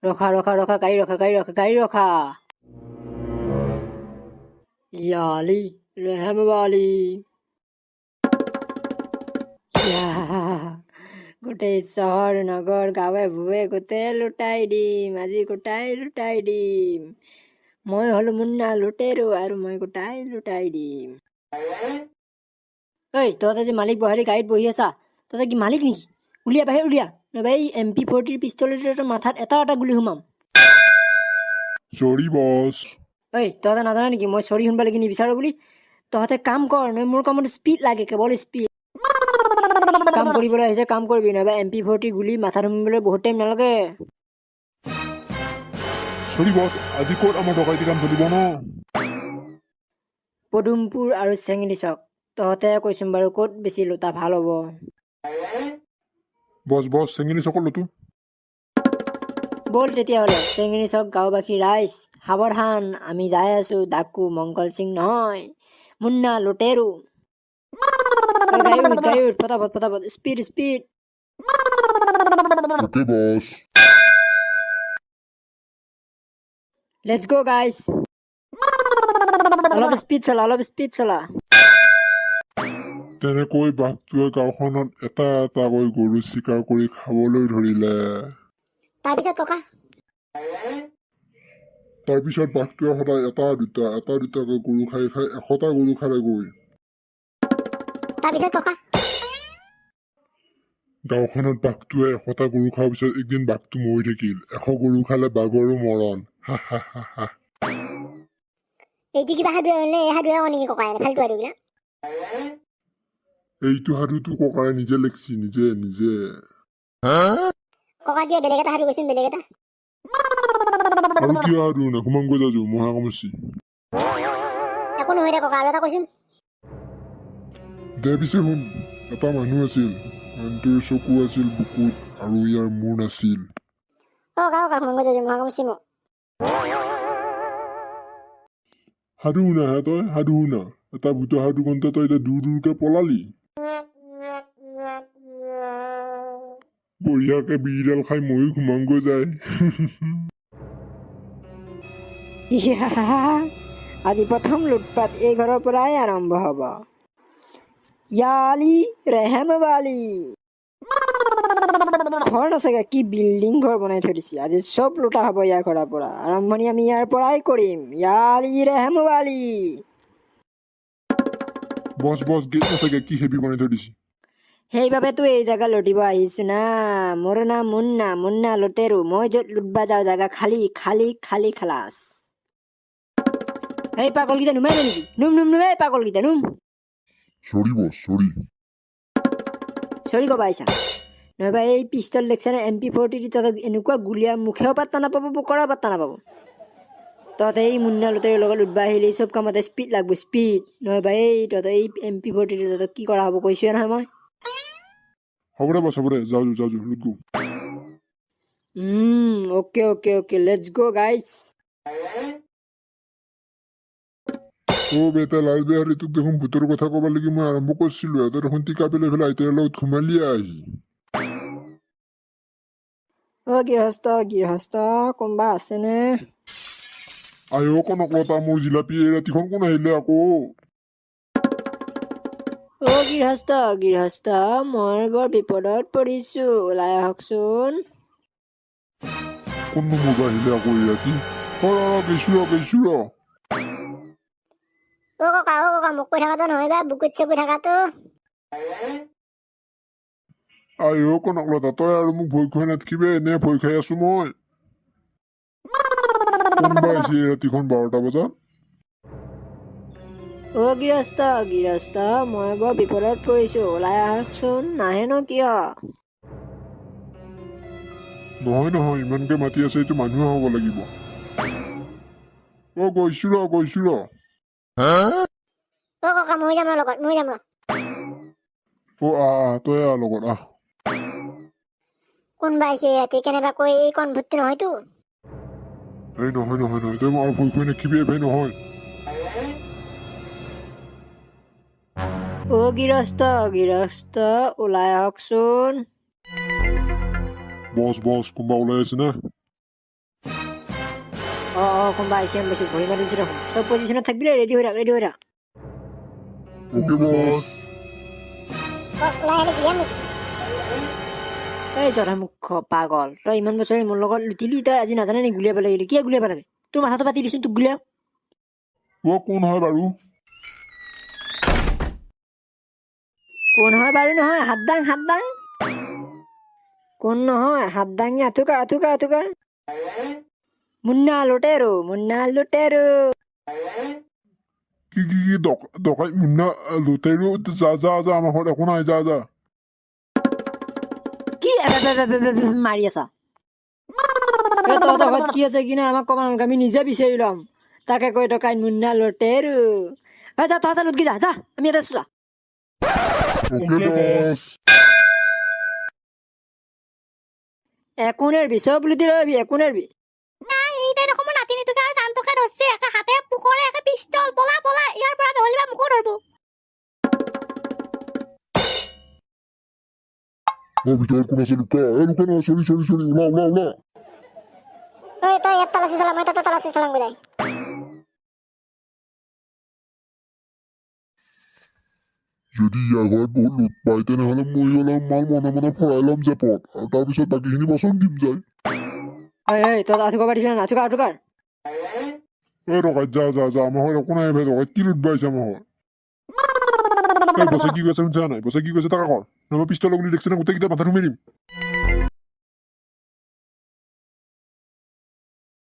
ৰখা ৰখা ৰখা গাড়ী ৰখা গাড়ী ৰখা গাড়ী ৰখা য়ালি ৰেহম ৱালি গোটেই চহৰ নগৰ গাঁৱে ভূঞে গোটেই লুটাই দিম আজি গোটাই লুটাই দিম মই হলো মুন্না লুটেৰো আৰু মই গোটাই লুটাই দিম ঐ তহঁতে যে মালিক বহাৰী গাড়ীত বহি আছা তহঁতে কি মালিক নেকি উলিয়া বাহিৰ উলিয়া নহবা এই MP40 পিষ্টলেৰে মাথাত এটা এটা গুলি সোমাম সৰি বছ ঐ তহঁতে নাজানা নেকি মই চৰি শুনবা লাগি নিবিচাৰো বুলি তহঁতে কাম কৰ নহয় মোৰ কামত স্পীড লাগে কেৱল স্পীড কাম কৰিবলৈ আহিছে কাম কৰিবি নহবা MP40 গুলি মাথাত সোমাবলৈ বহুত টাইম নালাগে সৰি বছ আজি ক'ত আমাৰ ডকাইতি কাম চলিব ন পদুমপুৰ আৰু চেঙেলী চক তহঁতে কৈছোন বাৰু ক'ত বেছি লোটা ভাল হ'ব বছ বছ চেঙেলী চকত লতো ব'ল তেতিয়াহ'লে চেঙেলী চক গাঁওবাসী ৰাইজ সাৱধান আমি যাই আছো ডাকু মংগল সিং নহয় মুন্না লুটেৰো গাড়ী উঠ ফটাফট ফটাফট speed speed okay boss let's go guys অলপ স্পীড চলা তেনেকৈ বাঘটোৱে গাঁওখনত এটা এটাকৈ গৰু চিকাৰ কৰি খাবলৈ ধৰিলে তাৰপিছত ককা তাৰপিছত বাঘটোৱে সদায় এটা দুটাকৈ গৰু খাই 100টা গৰু খালেগৈ তাৰপিছত ককা গাঁওখনত বাঘটোৱে 100টা গৰু খোৱাৰ পিছত একদিন বাঘটো মৰি থাকিল 100 গৰু খালে বাঘৰো মৰণ হা হা হা হা এইটো কিবা সাধু নে এই সাধুৱে কয় নেকি ককাই ফাল্টু সাধুবিলাক এইটো সাধুটো ককাই নিজে লিখছি নিজে ককা কিয় বেলেগ এটা সাধু কৈছোন বেলেগ এটা আৰু কিয় সাধু নে সোমাংগ যাজো মহাকামচি একো নহয় দে ককা আৰু এটা কৈছোন দে পিছে শুন এটা মানুহ আছিল মানুহটোৰ চকু আছিল বুকুত আৰু ইয়াৰ মূৰ নাছিল ককা সোমাংগ যাজো মহাকামচি মোক সাধু শুনা হে তই সাধু শুনা এটা ভূতৰ সাধু কওঁতে তই এতিয়া দূৰকে পলালি বঢ়িয়াকে বিড়িডাল খাই ময়ো ঘুমাংগ যায় আজি প্ৰথম লুটপাত এই ঘৰৰ পৰাই আৰম্ভ হ'ব য়ালি ৰেহম ৱালি ঘৰ নাচাগে কি বিল্ডিং ঘৰ বনাই থৈ দিছে আজি চব লুটা হ'ব ইয়াৰ ঘৰৰ পৰা আৰম্ভণি আমি ইয়াৰ পৰাই কৰিম য়ালি ৰেহম ৱালি বছ গেট নাচাগে কি হেভি বনাই থৈ দিছি সেইবাবেতো এই জেগা লুটিব আহিছো না মোৰ নাম মুন্না লুটেৰো মই য'ত লুটবা যাওঁ জেগা খালী খালাচ এই পাগলকেইটা নুমাই দে নেকি নুম এই পাগলকেইটা নুম সৰি বছ সৰি চৰি ক'বা আহিছা নহবা এই পিষ্টল লেকচানে MP40 তহঁতক এনেকুৱা গুলীয়া মুখেও পাত্তা নাপাব পোকৰাও পাত্তা নাপাব তহঁতে এই মুন্না লুটেৰৰ লগত লুটবা আহিলে চব কামতে স্পীড লাগব স্পীড নহবা এই তহঁতে এই MP40 তহঁতক কি কৰা হ'ব কৈছোৱে নহয় মই হ'ব দে বছ হ'ব দে যাওঁ লুট গো অ'কে লেটছ গো গাইজ বেটা লাল বেহাৰী তোক দেখোন ভূতৰ কথা ক'ব লাগি মই আৰম্ভ কৰিছিলো তই দেখোন টিকা পেলাই আইতাৰ লগত ঘুমালি আহি গৃহস্থ কোনোবা আছেনে আইও কনকলতা মোৰ জিলাপি এই ৰাতিখন কোন আহিলে আকৌ গৃহস্থ মই বৰ বিপদত পৰিছো ওলাই আহকচোন কোননো মোক আহিলে আকৌ এই ৰাতি গৈছো ককা মোক কৈ থকাটো নহয় বা বুকুত চকুত থকাটো আইও কনকলতা তই আৰু মোক ভয় খুৱাই নাথাকিবি এনে ভয় খাই আছো মই কোনবা আহিছে এই ৰাতিখন 12টা বজাত গৃহস্থ মই বৰ বিপদত পৰিছো ওলাই আহকচোন নাহে ন কিয় নহয় ইমানকে মাতি আছে এইটো মানুহে হ'ব লাগিব গৈছো ৰ ককা মই যাম লগত তই লগত আহ কোনবা আহিছে ৰাতি কেনেবাকৈ এই কণ ভূতটো নহয়তো এই নহয় তই মোৰ ভয় খুৱাই নাথাকিবি ভাই নহয় গৃহস্থ ওলাই আহকচোন বছ কোনোবা ওলাই আছে না কোনোবা আহিছে আমি পাইছোঁ ভৰি মাৰি দিছোঁ দেখোন চব পজিশ্যনত থাকিবি ৰেডি হৈ থাক ওকে বছ বছ ওলাই আহিলে গুলিয়াম নেকি এই জধামুখ পাগল তই ইমান বছৰে মোৰ লগত লুটিলি তই আজি নাজানে নি গুলিয়াব লাগিলে কিয় গুলিয়াব লাগে তোৰ মাথাটো পাতি দিছোন তোক গুলিয়াও কোন হয় বাৰু কোন হয় বাৰু নহয় হাত দাং কোন নহয় হাত দাঙি আঁঠুকাৰ মুন্না লুটেৰো কি ডকাই মুন্না লুটেৰো যা আমাৰ ঘৰত একো নাই যা কি মাৰি আছা তহঁতৰ ঘৰত কি আছে কি নাই আমাক ক'ব নালাগে আমি নিজে বিচাৰি ল'ম তাকে কৈ টকাই মুন্না লুটেৰো যা তহঁতে লুটকি যা আমি ইয়াতে আছো যা ওকে বছ একো নেৰবি চব লুটি ল'বি একো নেৰবি নাই এইটাই দেখোন মোৰ নাতিনীটোকে আৰু জানটোকে ধৰছে একে হাতে পোকৰে একে পিষ্টল বলা ইয়াৰ পৰা নহ'লে বা মোকো ধৰব ভিতৰত কোন আছে লুকা লুকা নহয় চৰি ওলা ঐ তই ইয়াত তালাচি চলা মই তাতে তালাচি চলাম বোলে যদি ইয়াৰ ঘৰত বহুত লুট পায় তেনেহ'লে মই অলপ মাল মনে ভৰাই ল'ম জেপত আৰু তাৰপিছত বাকীখিনি বচন দিম যায় তই আঁঠুকাৰ পাতিছ না আঁঠুকাৰ ৰকাইত যা আমাৰ ঘৰত একো নাই ভাই ৰকাইত কি লুট পাইছে আমাৰ ঘৰত বছে কি কৈছে শুনিছা নাই বছে কি কৈছে তাকে কৰ নহ'বা পিষ্টলৰ গুলি দেখিছে না গোটেইকেইটা মাথাটো মাৰিম